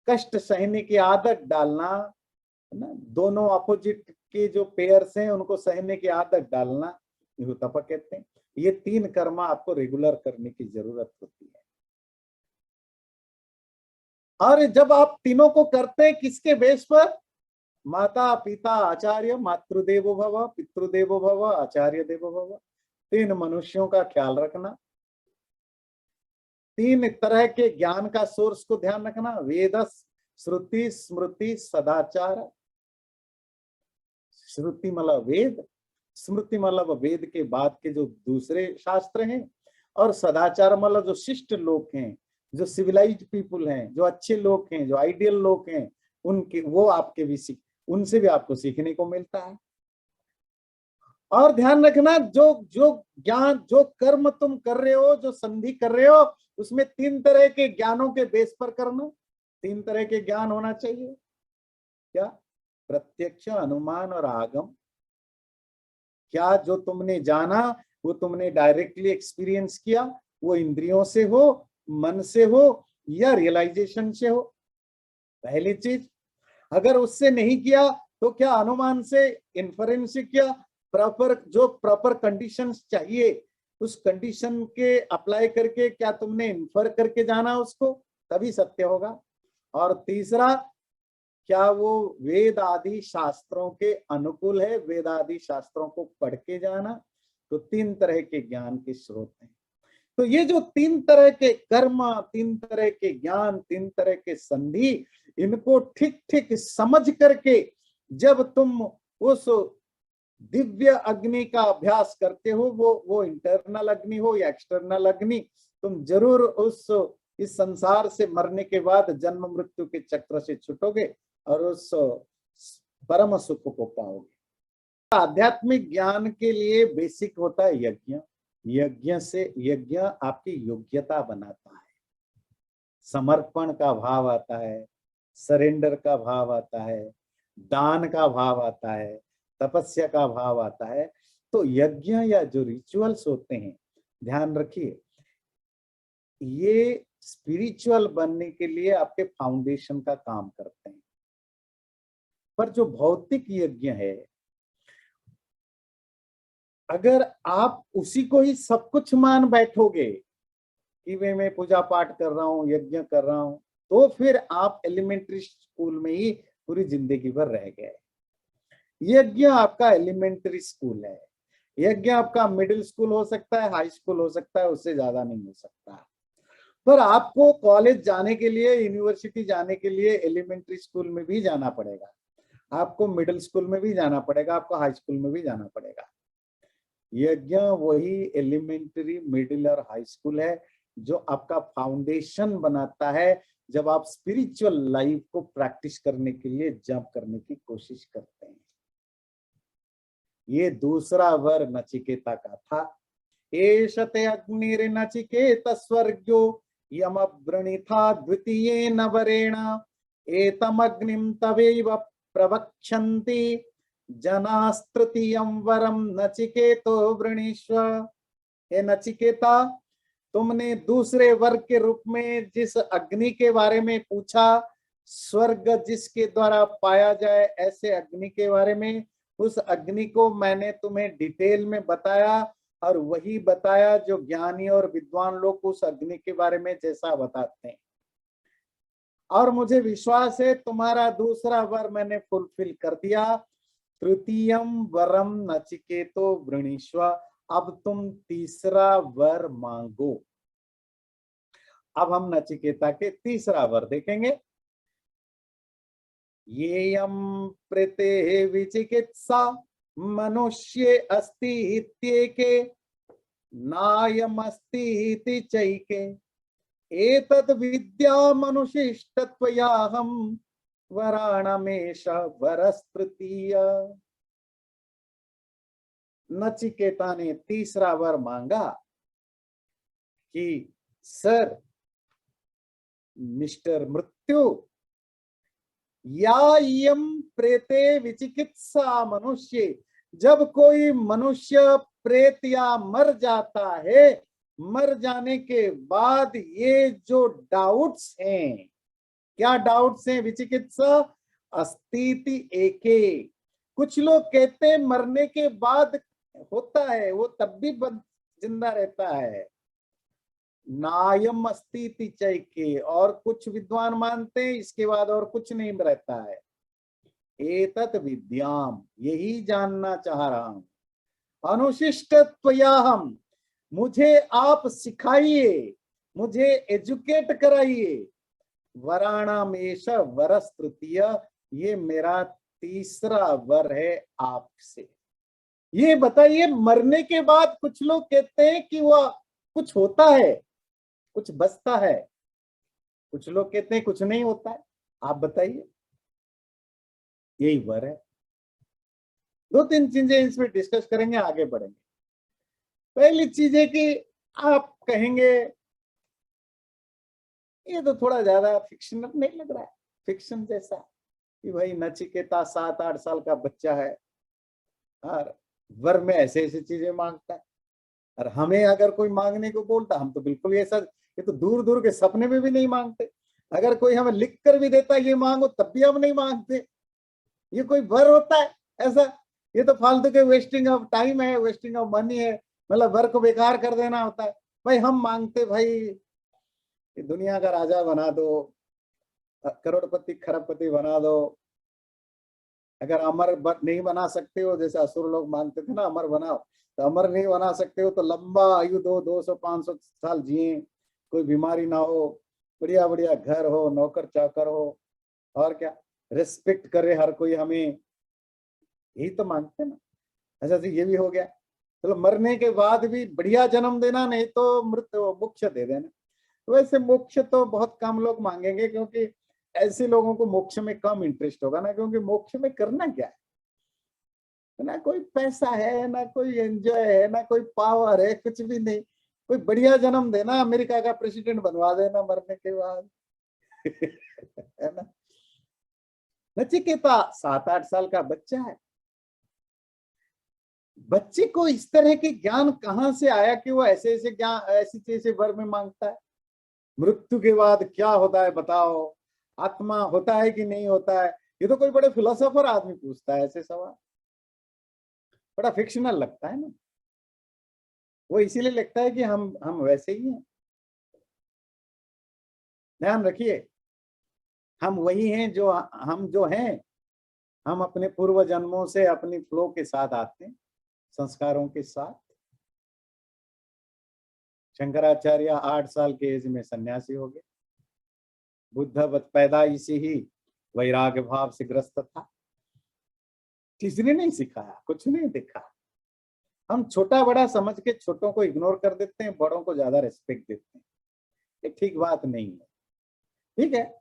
कष्ट सहने की आदत डालना, है ना। दोनों अपोजिट के जो पेयर्स हैं उनको सहने की आदत डालना, ये तप कहते हैं। ये 3 कर्म आपको रेगुलर करने की जरूरत होती है। और जब आप तीनों को करते हैं किसके बेस पर? माता पिता आचार्य, मातृदेवो भव, पितृदेवो भव, आचार्य देवो भव। 3 मनुष्यों का ख्याल रखना, 3 तरह के ज्ञान का सोर्स को ध्यान रखना, वेद, श्रुति, स्मृति, सदाचार। श्रुति मतलब वेद, स्मृति मतलब वेद के बाद के जो दूसरे शास्त्र हैं, और सदाचार मतलब जो शिष्ट लोग हैं, जो सिविलाइज्ड पीपुल हैं, जो अच्छे लोग हैं, जो आइडियल लोग हैं, उनके वो आपके भी उनसे भी आपको सीखने को मिलता है। और ध्यान रखना, जो जो ज्ञान, जो कर्म तुम कर रहे हो, जो संधि कर रहे हो, उसमें 3 तरह के ज्ञानों के बेस पर करना। 3 तरह के ज्ञान होना चाहिए। क्या? प्रत्यक्ष, अनुमान और आगम। क्या जो तुमने जाना वो तुमने डायरेक्टली एक्सपीरियंस किया, वो इंद्रियों से हो, मन से हो, या रियलाइजेशन से हो? पहली चीज। अगर उससे नहीं किया तो क्या अनुमान से, इन्फरेंस से किया? प्रॉपर कंडीशंस चाहिए, उस कंडीशन के अप्लाई करके क्या तुमने इन्फर करके जाना उसको, तभी सत्य होगा। और तीसरा, क्या वो वेद आदि शास्त्रों के अनुकूल है, वेद आदि शास्त्रों को पढ़ के जाना। तो 3 तरह के ज्ञान के स्रोत हैं। तो ये जो 3 तरह के कर्म, 3 तरह के ज्ञान, 3 तरह के संधि, इनको ठीक ठीक समझ करके जब तुम उस दिव्य अग्नि का अभ्यास करते हो, वो इंटरनल अग्नि हो या एक्सटर्नल अग्नि, तुम जरूर इस संसार से मरने के बाद जन्म मृत्यु के चक्र से छूटोगे और उस परम सुख को पाओगे। आध्यात्मिक ज्ञान के लिए बेसिक होता है यज्ञ। यज्ञ आपकी योग्यता बनाता है, समर्पण का भाव आता है, सरेंडर का भाव आता है, दान का भाव आता है, तपस्या का भाव आता है। तो यज्ञ या जो रिचुअल्स होते हैं, ध्यान रखिए, ये स्पिरिचुअल बनने के लिए आपके फाउंडेशन का काम करते हैं। पर जो भौतिक यज्ञ है, अगर आप उसी को ही सब कुछ मान बैठोगे कि मैं पूजा पाठ कर रहा हूँ, यज्ञ कर रहा हूँ, तो फिर आप एलिमेंट्री स्कूल में ही पूरी जिंदगी भर रह गए। यज्ञ आपका एलिमेंट्री स्कूल है, यज्ञ आपका मिडिल स्कूल हो सकता है, हाई स्कूल हो सकता है, उससे ज्यादा नहीं हो सकता। पर आपको कॉलेज जाने के लिए, यूनिवर्सिटी जाने के लिए एलिमेंट्री स्कूल में भी जाना पड़ेगा, आपको मिडिल स्कूल में भी जाना पड़ेगा, आपको हाई स्कूल में भी जाना पड़ेगा। यज्ञ वही एलिमेंट्री, मिडिल और हाई स्कूल है जो आपका फाउंडेशन बनाता है जब आप स्पिरिचुअल लाइफ को प्रैक्टिस करने के लिए जंप करने की कोशिश करते हैं। ये दूसरा वर नचिकेता का था। एषते अग्निर्नचिकेत स्वर्ग्यो यमव्रणिथा द्वितीयेन वरेण एतमग्निं तवैव प्रवक्षन्ति जनास्तृतीयं वरम नचिकेतो वृणीष्व। हे नचिकेता, तुमने दूसरे वर्ग के रूप में जिस अग्नि के बारे में पूछा, स्वर्ग जिसके द्वारा पाया जाए ऐसे अग्नि के बारे में, उस अग्नि को मैंने तुम्हें डिटेल में बताया, और वही बताया जो ज्ञानी और विद्वान लोग उस अग्नि के बारे में जैसा बताते हैं। और मुझे विश्वास है तुम्हारा दूसरा वर मैंने फुलफिल कर दिया। तृतीयम वरम नचिकेतो वृणीष्व। अब तुम तीसरा वर मांगो। अब हम नचिकेता के तीसरा वर देखेंगे। येयम प्रेते विचिकित्सा मनुष्ये अस्ति इत्येके नायमस्ति इति चैके एतद् विद्या मनुष्यिष्टत्वयाहं वराणमेष वरस्तृतीय। नचिकेता ने तीसरा वर मांगा कि सर मिस्टर मृत्यु, या यम प्रेते विचिकित्सा मनुष्य, जब कोई मनुष्य प्रेत या मर जाता है, मर जाने के बाद ये जो डाउट्स हैं, क्या डाउट्स हैं? विचिकित्सा अस्तिति एके। कुछ लोग कहते हैं मरने के बाद होता है, वो तब भी जिंदा रहता है। नायम अस्तिति चैके, और कुछ विद्वान मानते हैं इसके बाद और कुछ नहीं रहता है। एतत् विद्याम, यही जानना चाह रहा हूं। अनुशिष्टत्वयाहम, मुझे आप सिखाइए, मुझे एजुकेट कराइए। वराणामेश वरस तृतीय, ये मेरा तीसरा वर है आपसे। ये बताइए, मरने के बाद कुछ लोग कहते हैं कि वह कुछ होता है, कुछ बचता है, कुछ लोग कहते हैं कुछ नहीं होता है। आप बताइए, यही वर है। दो तीन चीजें इसमें डिस्कस करेंगे, आगे बढ़ेंगे। पहली चीज है कि आप कहेंगे ये तो थोड़ा ज्यादा फिक्शनल नहीं लग रहा है, फिक्शन जैसा, कि भाई नचिकेता 7-8 साल का बच्चा है और वर में ऐसे ऐसे चीजें मांगता है, और हमें अगर कोई मांगने को बोलता हम तो बिल्कुल ऐसा, ये तो दूर दूर के सपने में भी नहीं मांगते। अगर कोई हमें लिख कर भी देता है ये मांगो, तब भी हम नहीं मांगते। ये कोई वर होता है ऐसा? ये तो फालतू के वेस्टिंग ऑफ टाइम है, वेस्टिंग ऑफ मनी है, मतलब वर को बेकार कर देना होता है। भाई हम मांगते भाई दुनिया का राजा बना दो, करोड़पति खरबपति बना दो। अगर अमर नहीं बना सकते हो, जैसे असुर लोग मांगते थे ना अमर बनाओ, तो अमर नहीं बना सकते हो तो लंबा आयु दो, 200-500 साल जिए, कोई बीमारी ना हो, बढ़िया बढ़िया घर हो, नौकर चाकर हो, और क्या, रिस्पेक्ट करे हर कोई हमें, यही तो मांगते ना। अच्छा तो ये भी हो गया, चलो मरने के बाद भी बढ़िया जन्म देना, नहीं तो मृत्यु मोक्ष दे देना। वैसे मोक्ष तो बहुत कम लोग मांगेंगे, क्योंकि ऐसे लोगों को मोक्ष में कम इंटरेस्ट होगा ना, क्योंकि मोक्ष में करना क्या है, ना कोई पैसा है, ना कोई एंजॉय है, ना कोई पावर है, कुछ भी नहीं। कोई बढ़िया जन्म देना, अमेरिका का प्रेसिडेंट बनवा देना मरने के बाद है ना। नचिकेता 7-8 साल का बच्चा है। बच्चे को इस तरह के ज्ञान कहां से आया कि वो ऐसे ऐसे ज्ञान, ऐसी चीजें वर में मांगता है? मृत्यु के बाद क्या होता है बताओ, आत्मा होता है कि नहीं होता है? ये तो कोई बड़े फिलोसोफर आदमी पूछता है ऐसे सवाल। बड़ा फिक्शनल लगता है ना। वो इसीलिए लगता है कि हम वैसे ही हैं। ध्यान रखिए, हम वही हैं जो हम जो हैं। हम अपने पूर्व जन्मों से अपनी फ्लो के साथ आते हैं, संस्कारों के साथ। शंकराचार्य 8 साल के एज में सन्यासी हो गए। बुद्ध पैदाइशी ही वैराग्य भाव से ग्रस्त था। किसी ने नहीं सिखाया, कुछ नहीं देखा। हम छोटा बड़ा समझ के छोटों को इग्नोर कर देते हैं, बड़ों को ज्यादा रेस्पेक्ट देते हैं। ये ठीक बात नहीं है। ठीक है,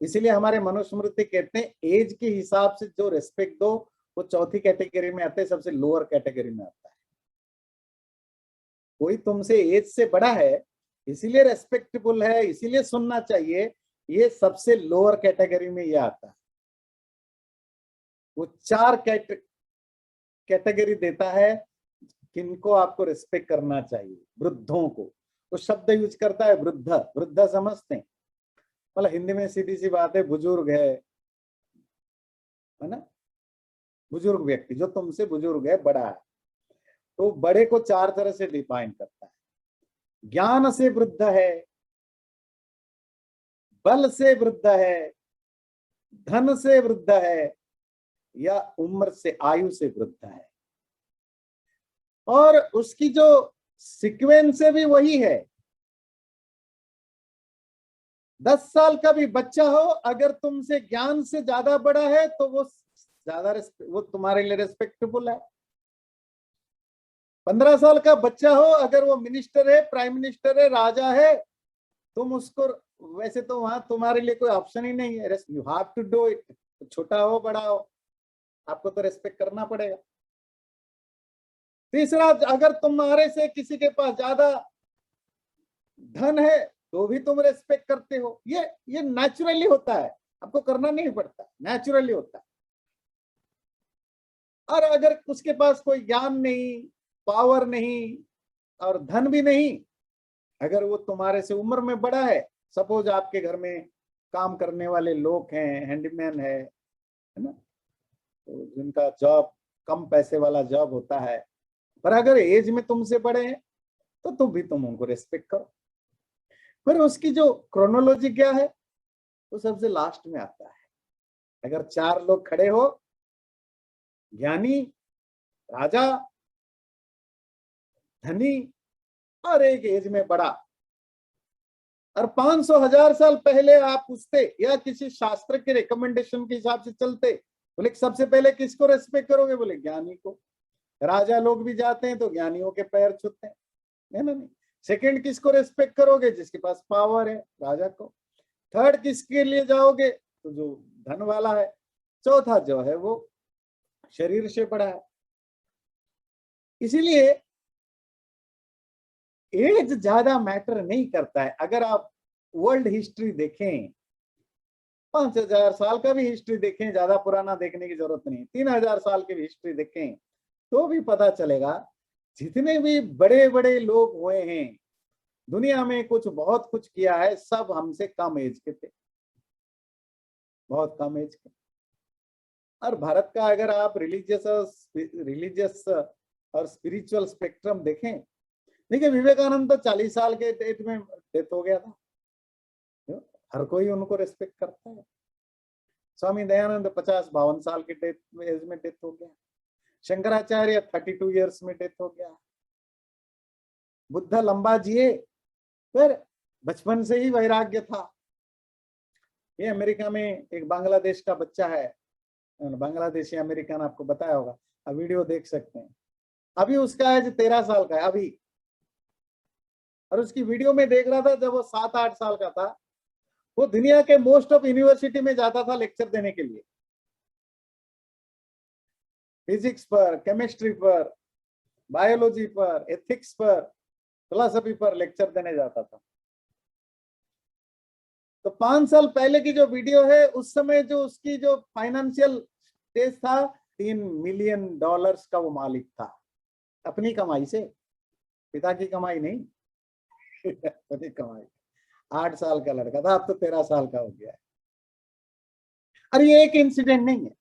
इसीलिए हमारे मनुस्मृति कहते हैं एज के हिसाब से जो रेस्पेक्ट दो वो चौथी कैटेगरी में आते हैं, सबसे लोअर कैटेगरी में आता है। कोई तुमसे एज से बड़ा है इसीलिए रेस्पेक्टेबल है, इसीलिए सुनना चाहिए, ये सबसे लोअर कैटेगरी में ये आता है। वो 4 कैटेगरी देता है किनको आपको रेस्पेक्ट करना चाहिए। वृद्धों को वो शब्द यूज करता है, वृद्ध। वृद्ध समझते हैं, मतलब हिंदी में सीधी सी बात है, बुजुर्ग है ना। बुजुर्ग व्यक्ति जो तुमसे बुजुर्ग है, बड़ा है। तो बड़े को 4 तरह से डिफाइन करता है। ज्ञान से वृद्ध है, बल से वृद्ध है, धन से वृद्ध है, या उम्र से, आयु से वृद्ध है। और उसकी जो सीक्वेंस है भी वही है। 10 साल का भी बच्चा हो, अगर तुमसे ज्ञान से ज्यादा बड़ा है तो वो वो तुम्हारे लिए रेस्पेक्टेबल है। 15 साल का बच्चा हो, अगर वो मिनिस्टर है, प्राइम मिनिस्टर है, राजा है, तुम उसको, वैसे तो वहां तुम्हारे लिए कोई ऑप्शन ही नहीं है, you have to do it. छोटा हो बड़ा हो, आपको तो रेस्पेक्ट करना पड़ेगा। तीसरा, अगर तुम्हारे से किसी के पास ज्यादा धन है तो भी तुम रेस्पेक्ट करते हो। ये नेचुरली होता है, आपको करना नहीं पड़ता, नेचुरली होता है। और अगर उसके पास कोई ज्ञान नहीं, पावर नहीं, और धन भी नहीं, अगर वो तुम्हारे से उम्र में बड़ा है, सपोज आपके घर में काम करने वाले लोग हैं, हैंडीमैन है ना, तो जिनका जॉब कम पैसे वाला जॉब होता है, पर अगर एज में तुमसे बड़े हैं तो तुम उनको रेस्पेक्ट करो। फिर उसकी जो क्रोनोलॉजी क्या है वो सबसे लास्ट में आता है। अगर 4 लोग खड़े हो, ज्ञानी, राजा, धनी, और एक एज में बड़ा, और 500-1000 साल पहले आप पूछते या किसी शास्त्र के रिकमेंडेशन के हिसाब से चलते, बोले सबसे पहले किसको रेस्पेक्ट करोगे? बोले ज्ञानी को। राजा लोग भी जाते हैं तो ज्ञानियों के पैर छूते हैं, है ना? नहीं। सेकंड किसको रेस्पेक्ट करोगे? जिसके पास पावर है, राजा को। थर्ड किसके लिए जाओगे? तो जो धन वाला है। चौथा जो है वो शरीर से बड़ा है। इसीलिए एज ज्यादा मैटर नहीं करता है। अगर आप वर्ल्ड हिस्ट्री देखें, 5000 साल का भी हिस्ट्री देखें, ज्यादा पुराना देखने की जरूरत नहीं, 3000 साल की भी हिस्ट्री देखें तो भी पता चलेगा, जितने भी बड़े बड़े लोग हुए हैं दुनिया में, कुछ बहुत कुछ किया है, सब हमसे कम एज के थे, बहुत कम एज के। और भारत का अगर आप रिलीजियस और स्पिरिचुअल स्पेक्ट्रम देखें, देखिए विवेकानंद तो 40 साल के एज में डेथ हो गया था, हर कोई उनको रेस्पेक्ट करता है। स्वामी दयानंद 50-52 साल के एज में डेथ हो गया। शंकराचार्य 32 ईयर्स में डेथ हो गया। बुद्ध लंबा जिए, फिर बचपन से ही वैराग्य था। ये अमेरिका में एक बांग्लादेश का बच्चा है, बांग्लादेशी अमेरिकन, आपको बताया होगा, आप वीडियो देख सकते हैं। अभी उसका एज 13 साल का है अभी, और उसकी वीडियो में देख रहा था जब वो 7-8 साल का था, वो दुनिया के मोस्ट ऑफ यूनिवर्सिटी में जाता था लेक्चर देने के लिए, फिजिक्स पर, केमिस्ट्री पर, बायोलॉजी पर, एथिक्स पर, फिलोसफी पर लेक्चर देने जाता था। तो 5 साल पहले की जो वीडियो है, उस समय जो उसकी जो फाइनेंशियल स्टेज था, $3 मिलियन का वो मालिक था, अपनी कमाई से, पिता की कमाई नहीं। अपनी कमाई। 8 साल का लड़का था, अब तो 13 साल का हो गया है। और ये एक इंसिडेंट नहीं है,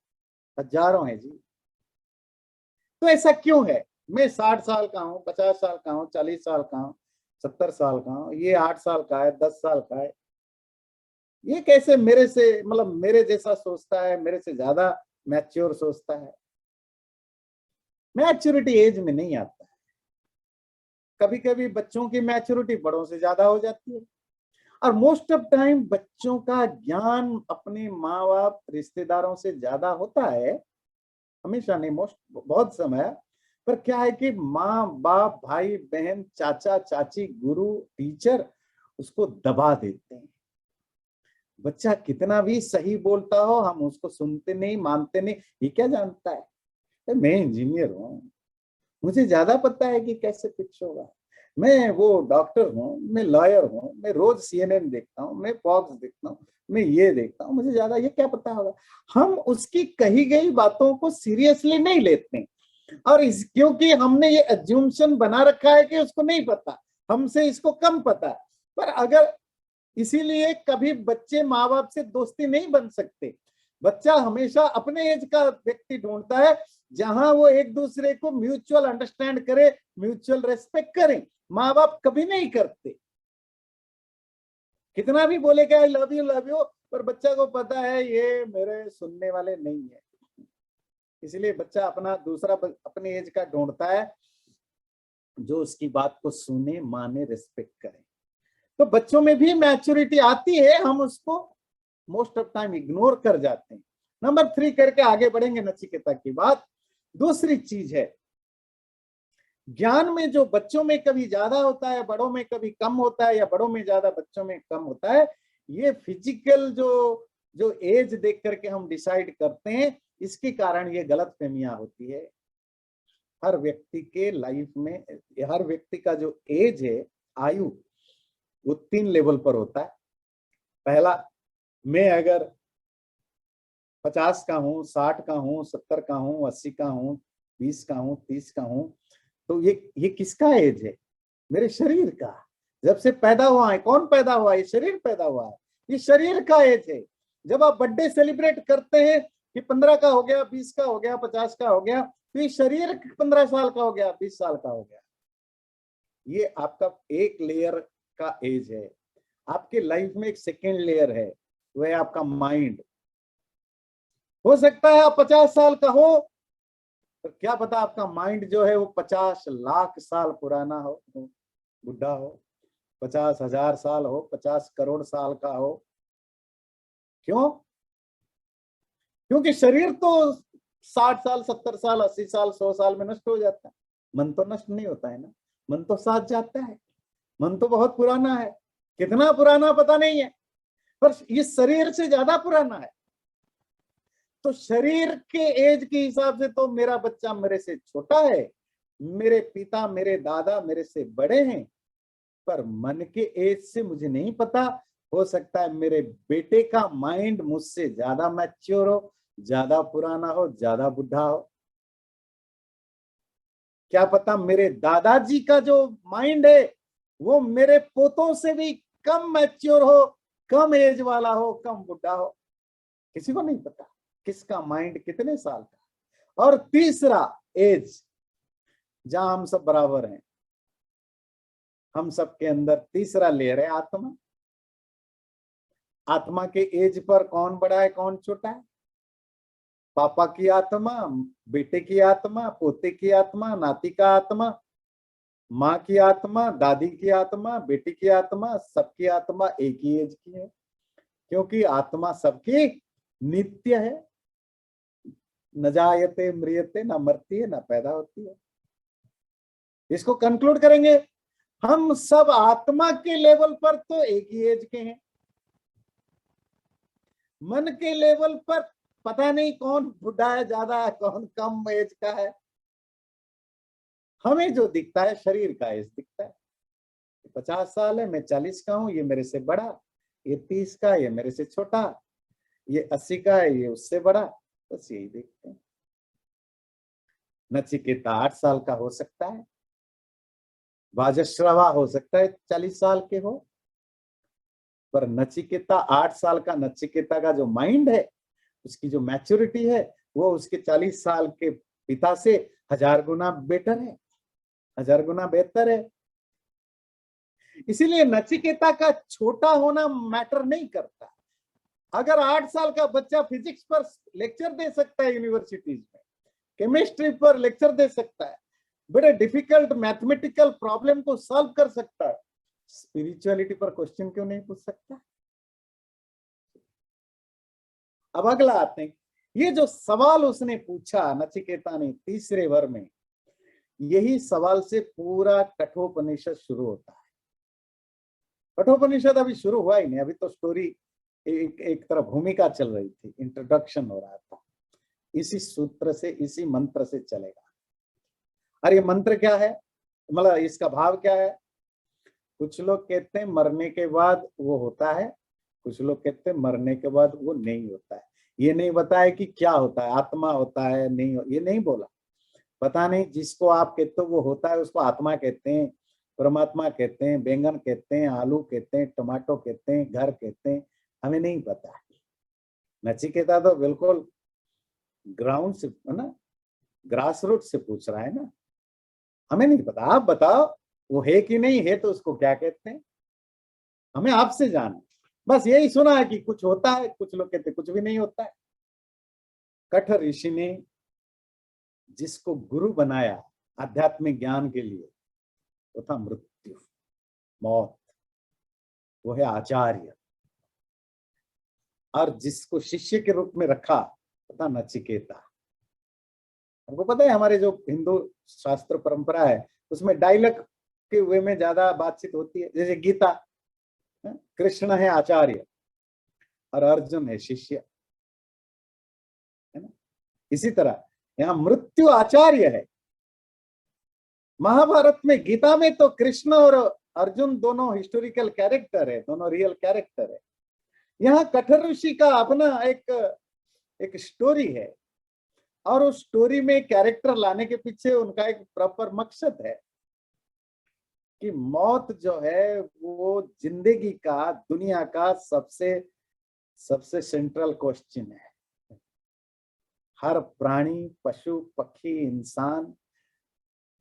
हजारों है जी। तो ऐसा क्यों है? मैं 60 साल का हूँ, 50 साल का हूँ, 40 साल का हूँ, 70 साल का हूँ, ये 8 साल का है, 10 साल का है। ये कैसे मेरे से, मतलब मेरे जैसा सोचता है, मेरे से ज्यादा मैच्योर सोचता है? मैच्योरिटी एज में नहीं आता है। कभी कभी बच्चों की मैच्योरिटी बड़ों से ज्यादा हो जाती है। और मोस्ट ऑफ टाइम बच्चों का ज्ञान अपने माँ बाप रिश्तेदारों से ज्यादा होता है। हमेशा नहीं, मोस्ट बहुत समय। पर क्या है कि माँ बाप, भाई बहन, चाचा चाची, गुरु, टीचर उसको दबा देते हैं। बच्चा कितना भी सही बोलता हो, हम उसको सुनते नहीं, मानते नहीं। ये क्या जानता है? तो मैं इंजीनियर हूँ, मुझे ज्यादा पता है कि कैसे फिक्स होगा। मैं वो डॉक्टर हूँ, मैं लॉयर हूँ, मैं रोज CNN देखता हूँ, मैं फॉक्स देखता हूँ, मैं ये देखता हूँ, मुझे ज्यादा ये क्या पता होगा। हम उसकी कही गई बातों को सीरियसली नहीं लेते, और इस क्योंकि हमने ये एज्यूम्शन बना रखा है कि उसको नहीं पता, हमसे इसको कम पता है। पर अगर, इसीलिए कभी बच्चे माँ बाप से दोस्ती नहीं बन सकते। बच्चा हमेशा अपने एज का व्यक्ति ढूंढता है, जहां वो एक दूसरे को म्यूचुअल अंडरस्टैंड करे, म्यूचुअल रेस्पेक्ट करें। माँ बाप कभी नहीं करते। कितना भी बोले कि आई लव यू, पर बच्चा को पता है ये मेरे सुनने वाले नहीं है। इसलिए बच्चा अपना दूसरा अपने एज का ढूंढता है, जो उसकी बात को सुने, माने, रेस्पेक्ट करे। तो बच्चों में भी मैच्योरिटी आती है, हम उसको मोस्ट ऑफ टाइम इग्नोर कर जाते हैं। नंबर 3 करके आगे बढ़ेंगे नचिकेता की बात। दूसरी चीज है, ज्ञान में जो बच्चों में कभी ज्यादा होता है, बड़ों में कभी कम होता है, या बड़ों में ज्यादा बच्चों में कम होता है, ये फिजिकल जो जो एज देख करके हम डिसाइड करते हैं, इसके कारण ये गलत फहमियां होती है। हर व्यक्ति के लाइफ में, हर व्यक्ति का जो एज है, आयु, वो 3 लेवल पर होता है। पहला, मैं अगर 50 का हूँ, 60 का हूँ, 70 का हूँ, 80 का हूँ, 20 का हूँ, 30 का हूँ, तो ये किसका एज है? मेरे शरीर का। जब से पैदा हुआ है, कौन पैदा हुआ है? ये शरीर पैदा हुआ है, ये शरीर का एज है। जब आप बर्थडे सेलिब्रेट करते हैं कि 15 का हो गया, 20 का हो गया, 50 का हो गया, तो ये शरीर 15 साल का हो गया, 20 साल का हो गया। ये आपका एक लेयर का एज है। आपके लाइफ में एक सेकेंड लेयर है, वो है आपका माइंड। हो सकता है आप 50 साल का हो, तो क्या पता आपका माइंड जो है वो 50 लाख साल पुराना हो, बुढ़ा हो, 50,000 साल हो, 50 करोड़ साल का हो। क्यों? क्योंकि शरीर तो 60 साल, 70 साल, 80 साल, 100 साल में नष्ट हो जाता है। मन तो नष्ट नहीं होता है ना, मन तो साथ जाता है। मन तो बहुत पुराना है, कितना पुराना पता नहीं है, पर ये शरीर से ज्यादा पुराना है। तो शरीर के एज के हिसाब से तो मेरा बच्चा मेरे से छोटा है, मेरे पिता, मेरे दादा मेरे से बड़े हैं। पर मन के एज से मुझे नहीं पता, हो सकता है मेरे बेटे का माइंड मुझसे ज्यादा मैच्योर हो, ज्यादा पुराना हो, ज्यादा बुढ़ा हो। क्या पता मेरे दादाजी का जो माइंड है वो मेरे पोतों से भी कम मैच्योर हो, कम एज वाला हो, कम बुढ़ा हो। किसी को नहीं पता किसका माइंड कितने साल का। और तीसरा एज, जहां हम सब बराबर हैं, हम सब के अंदर तीसरा लेयर है आत्मा। आत्मा के एज पर कौन बड़ा है, कौन छोटा है? पापा की आत्मा, बेटे की आत्मा, पोते की आत्मा, नाती का आत्मा, माँ की आत्मा, दादी की आत्मा, बेटी की आत्मा, सबकी आत्मा एक ही एज की है। क्योंकि आत्मा सबकी नित्य है। न जायते म्रियते, न मरती है, न पैदा होती है। इसको कंक्लूड करेंगे, हम सब आत्मा के लेवल पर तो एक ही एज के हैं। मन के लेवल पर पता नहीं कौन बुढ़ा है, ज्यादा है, कौन कम एज का है। हमें जो दिखता है शरीर का एज दिखता है। 50 साल है, मैं 40 का हूं, ये मेरे से बड़ा। ये 30 का, ये मेरे से छोटा, ये 80 का है, ये उससे बड़ा, बस यही देखते हैं। नचिकेता 8 साल का हो सकता है, वाजश्रवा हो सकता है 40 साल के हो, पर नचिकेता 8 साल का, नचिकेता का जो माइंड है, उसकी जो मैच्योरिटी है, वो उसके 40 साल के पिता से 1000 गुना बेटर है, 1000 गुना बेहतर है। इसीलिए नचिकेता का छोटा होना मैटर नहीं करता। अगर 8 साल का बच्चा फिजिक्स पर लेक्चर दे सकता है यूनिवर्सिटीज में, केमिस्ट्री पर लेक्चर दे सकता है, बड़े डिफिकल्ट मैथमेटिकल प्रॉब्लम को सॉल्व कर सकता है, स्पिरिचुअलिटी पर क्वेश्चन क्यों नहीं पूछ सकता? अब अगला आते हैं, ये जो सवाल उसने पूछा नचिकेता ने तीसरे वर में, यही सवाल से पूरा कठोपनिषद शुरू होता है। कठोपनिषद अभी शुरू हुआ ही नहीं, अभी तो स्टोरी एक तरह भूमिका चल रही थी, इंट्रोडक्शन हो रहा था। इसी सूत्र से, इसी मंत्र से चलेगा। और ये मंत्र क्या है, मतलब इसका भाव क्या है? कुछ लोग कहते हैं मरने के बाद वो होता है, कुछ लोग कहते हैं मरने के बाद वो नहीं होता है। ये नहीं बताया कि क्या होता है, आत्मा होता है नहीं, ये नहीं बोला, पता नहीं। जिसको आप कहते हो वो होता है, उसको आत्मा कहते हैं, परमात्मा कहते हैं, बैंगन कहते हैं, आलू कहते हैं, टमाटो कहते हैं, घर कहते हैं, हमें नहीं पता। नचिकेता तो बिल्कुल ग्राउंड से, है ना, ग्रास रूट से पूछ रहा है ना, हमें नहीं पता, आप बताओ वो है कि नहीं है, तो उसको क्या कहते हैं, हमें आपसे जानना। बस यही सुना है कि कुछ होता है, कुछ लोग कहते कुछ भी नहीं होता है। कठ ऋषि ने जिसको गुरु बनाया आध्यात्मिक ज्ञान के लिए, वो था मृत्यु, मौत, वो है आचार्य। और जिसको शिष्य के रूप में रखा, वो था नचिकेता। हमको पता है हमारे जो हिंदू शास्त्र परंपरा है, उसमें डायलॉग के वे में ज्यादा बातचीत होती है। जैसे गीता, कृष्ण है आचार्य और अर्जुन है शिष्य, है ना। इसी तरह यहाँ मृत्यु आचार्य है। महाभारत में, गीता में तो कृष्ण और अर्जुन दोनों हिस्टोरिकल कैरेक्टर है, दोनों रियल कैरेक्टर है। यहाँ कठोर ऋषि का अपना एक स्टोरी है, और उस स्टोरी में कैरेक्टर लाने के पीछे उनका एक प्रॉपर मकसद है कि मौत जो है वो जिंदगी का, दुनिया का सबसे सेंट्रल क्वेश्चन है। हर प्राणी, पशु, पक्षी, इंसान,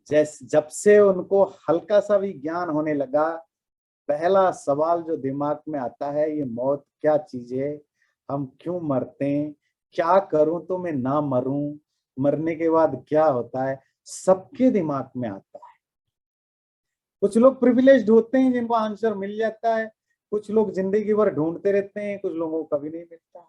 जब से उनको हल्का सा भी ज्ञान होने लगा, पहला सवाल जो दिमाग में आता है, ये मौत क्या चीज है, हम क्यों मरते हैं, क्या करूं तो मैं ना मरूं, मरने के बाद क्या होता है, सबके दिमाग में आता है। कुछ लोग प्रिविलेज्ड होते हैं जिनको आंसर मिल जाता है, कुछ लोग जिंदगी भर ढूंढते रहते हैं, कुछ लोगों को कभी नहीं मिलता।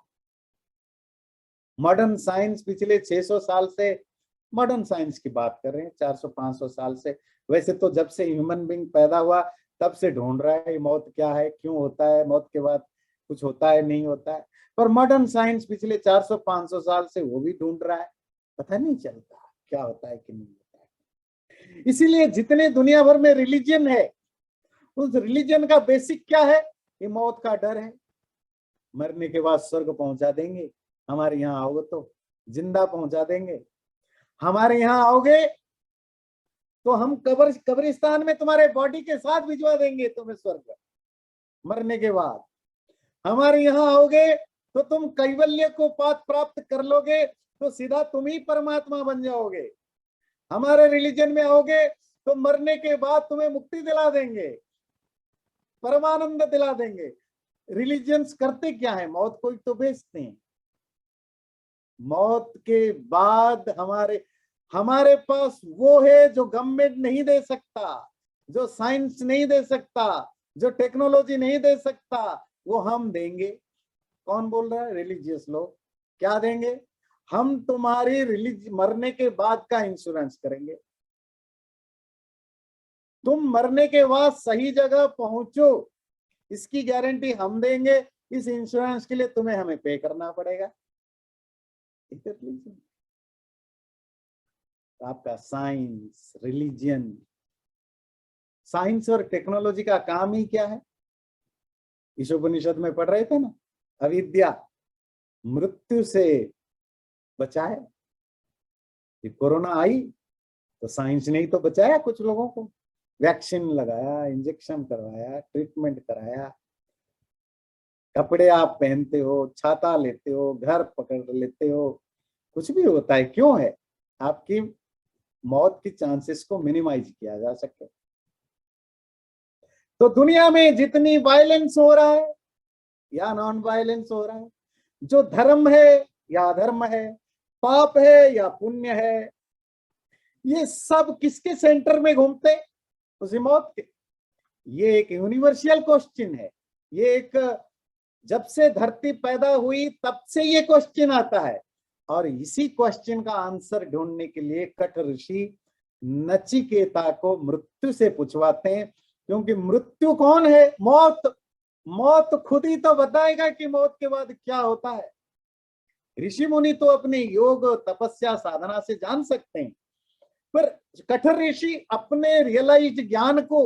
मॉडर्न साइंस पिछले 600 साल से, मॉडर्न साइंस की बात कर रहे हैं, 400-500 साल से, वैसे तो जब से ह्यूमन बीइंग पैदा हुआ तब से ढूंढ रहा है मौत क्या है, क्यों होता है, मौत के बाद कुछ होता है नहीं होता है। पर मॉडर्न साइंस पिछले 400-500 साल से वो भी ढूंढ रहा है, पता नहीं चलता क्या होता है कि नहीं होता है। इसीलिए जितने दुनिया भर में रिलीजन है, उस रिलीजन का बेसिक क्या है, ये मौत का डर है। मरने के बाद स्वर्ग पहुंचा देंगे, हमारे यहाँ आओगे तो जिंदा पहुंचा देंगे, हमारे यहाँ आओगे तो हम कब्रिस्तान में तुम्हारे बॉडी के साथ भिजवा देंगे तुम्हें स्वर्ग। मरने के बाद हमारे यहाँ आओगे तो तुम कैवल्य को प्राप्त कर लोगे, तो सीधा तुम ही परमात्मा बन जाओगे। हमारे रिलीजन में आओगे तो मरने के बाद तुम्हें मुक्ति दिला देंगे, परमानंद दिला देंगे। रिलीजन्स करते क्या है, मौत को तो बेचते हैं। मौत के बाद हमारे पास वो है जो गवर्नमेंट नहीं दे सकता, जो साइंस नहीं दे सकता, जो टेक्नोलॉजी नहीं दे सकता, वो हम देंगे। कौन बोल रहा है? रिलीजियस लोग। क्या देंगे? हम तुम्हारी मरने के बाद का इंश्योरेंस करेंगे। तुम मरने के बाद सही जगह पहुंचो, इसकी गारंटी हम देंगे। इस इंश्योरेंस के लिए तुम्हें हमें पे करना पड़ेगा। आपका साइंस, रिलीजियन, साइंस और टेक्नोलॉजी का काम ही क्या है? ईशोपनिषद में पढ़ रहे थे ना, अविद्या मृत्यु से बचाए। ये कोरोना आई तो साइंस ने ही तो बचाया कुछ लोगों को, वैक्सीन लगाया, इंजेक्शन करवाया, ट्रीटमेंट कराया। कपड़े आप पहनते हो, छाता लेते हो, घर पकड़ लेते हो, कुछ भी होता है, क्यों है? आपकी मौत की चांसेस को मिनिमाइज किया जा सके। तो दुनिया में जितनी वायलेंस हो रहा है या नॉन वायलेंस हो रहा है, जो धर्म है या अधर्म है, पाप है या पुण्य है, ये सब किसके सेंटर में घूमते? उसी मौत के। ये एक यूनिवर्सल क्वेश्चन है। ये एक, जब से धरती पैदा हुई तब से ये क्वेश्चन आता है, और इसी क्वेश्चन का आंसर ढूंढने के लिए कठ ऋषि नचिकेता को मृत्यु से पूछवाते हैं। क्योंकि मृत्यु कौन है? मौत। मौत खुद ही तो बताएगा कि मौत के बाद क्या होता है। ऋषि मुनि तो अपने योग, तपस्या, साधना से जान सकते हैं, पर कठोर ऋषि अपने रियलाइज ज्ञान को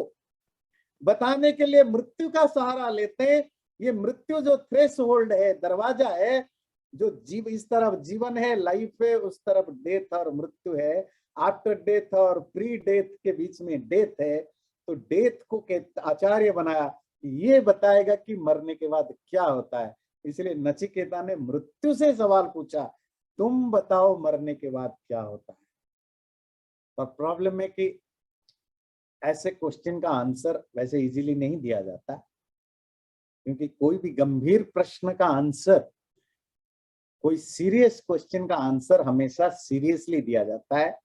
बताने के लिए मृत्यु का सहारा लेते हैं। ये मृत्यु जो थ्रेशोल्ड है, दरवाजा है, जो जीव, इस तरफ जीवन है, लाइफ है, उस तरफ डेथ और मृत्यु है। आफ्टर डेथ और प्री डेथ के बीच में डेथ है। तो डेथ को आचार्य बनाया, ये बताएगा कि मरने के बाद क्या होता है। इसलिए नचिकेता ने मृत्यु से सवाल पूछा, तुम बताओ मरने के बाद क्या होता है। और प्रॉब्लम है कि ऐसे क्वेश्चन का आंसर वैसे इजीली नहीं दिया जाता, क्योंकि कोई भी गंभीर प्रश्न का आंसर, कोई सीरियस क्वेश्चन का आंसर हमेशा सीरियसली दिया जाता है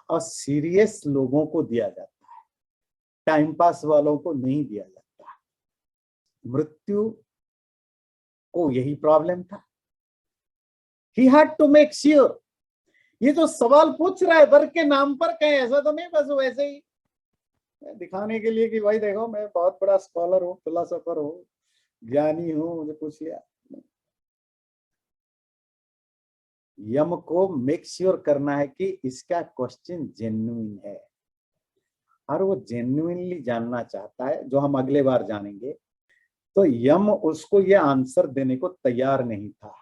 और सीरियस लोगों को दिया जाता है, टाइम पास वालों को नहीं दिया जाता। मृत्यु को यही प्रॉब्लम था। He had to make sure। ये जो सवाल पूछ रहा है वर्क के नाम पर, कहीं ऐसा तो नहीं बस वैसे ही दिखाने के लिए कि भाई देखो मैं बहुत बड़ा स्कॉलर हूँ, फिलोसोफर हूँ, ज्ञानी हूँ, मुझे पूछ लिया। यम को मेक श्योर करना है कि इसका क्वेश्चन जेन्युइन है, और वो जेन्युइनली जानना चाहता है, जो हम अगले बार जानेंगे। तो यम उसको ये आंसर देने को तैयार नहीं था।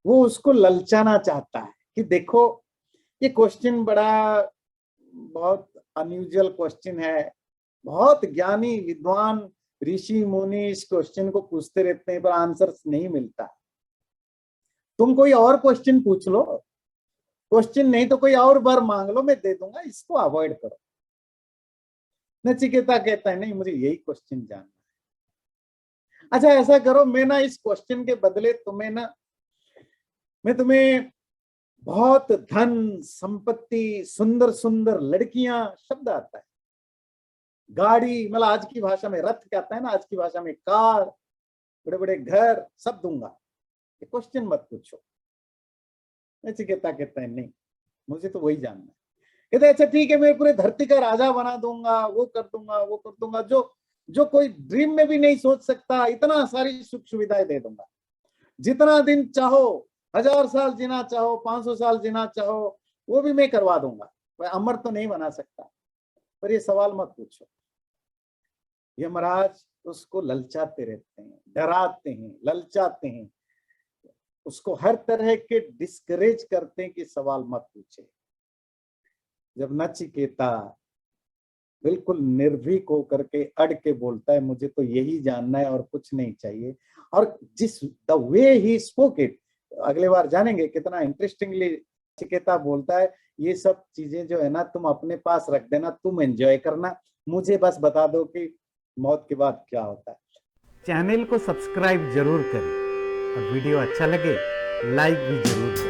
वो उसको ललचाना चाहता है कि देखो ये क्वेश्चन बड़ा, बहुत अनयूजुअल क्वेश्चन है, बहुत ज्ञानी विद्वान ऋषि मुनि इस क्वेश्चन को पूछते रहते हैं पर आंसर नहीं मिलता। तुम कोई और क्वेश्चन पूछ लो, क्वेश्चन नहीं तो कोई और बार मांग लो, मैं दे दूंगा, इसको अवॉइड करो। नचिकेता कहता है नहीं, मुझे यही क्वेश्चन जानना है। अच्छा ऐसा करो, मैं ना इस क्वेश्चन के बदले तुम्हें ना, मैं तुम्हें बहुत धन संपत्ति, सुंदर सुंदर लड़कियां, शब्द आता है, गाड़ी, मतलब आज की भाषा में रथ कहता है ना, आज की भाषा में कार, बड़े बड़े घर, सब दूंगा, ये क्वेश्चन मत पूछो। नचिकेता कहता है नहीं, मुझे तो वही जानना है। कहते अच्छा ठीक है, मैं पूरे धरती का राजा बना दूंगा, वो कर दूंगा, वो कर दूंगा, जो कोई ड्रीम में भी नहीं सोच सकता, इतना सारी सुख सुविधाएं दे दूंगा। जितना दिन चाहो, 1000 साल जीना चाहो, 500 साल जीना चाहो, वो भी मैं करवा दूंगा। मैं अमर तो नहीं बना सकता, पर ये सवाल मत पूछो। यमराज उसको ललचाते रहते हैं, डराते हैं, ललचाते हैं, उसको हर तरह के डिस्करेज करते हैं कि सवाल मत पूछे। जब नचिकेता बिल्कुल निर्भीक होकर के अड़ के बोलता है मुझे तो यही जानना है और कुछ नहीं चाहिए, और जिस the way he spoke it, अगले बार जानेंगे कितना इंटरेस्टिंगली नचिकेता बोलता है, ये सब चीजें जो है ना तुम अपने पास रख देना, तुम एंजॉय करना, मुझे बस बता दो कि मौत के बाद क्या होता है। चैनल को सब्सक्राइब जरूर करें और वीडियो अच्छा लगे लाइक भी जरूर करें।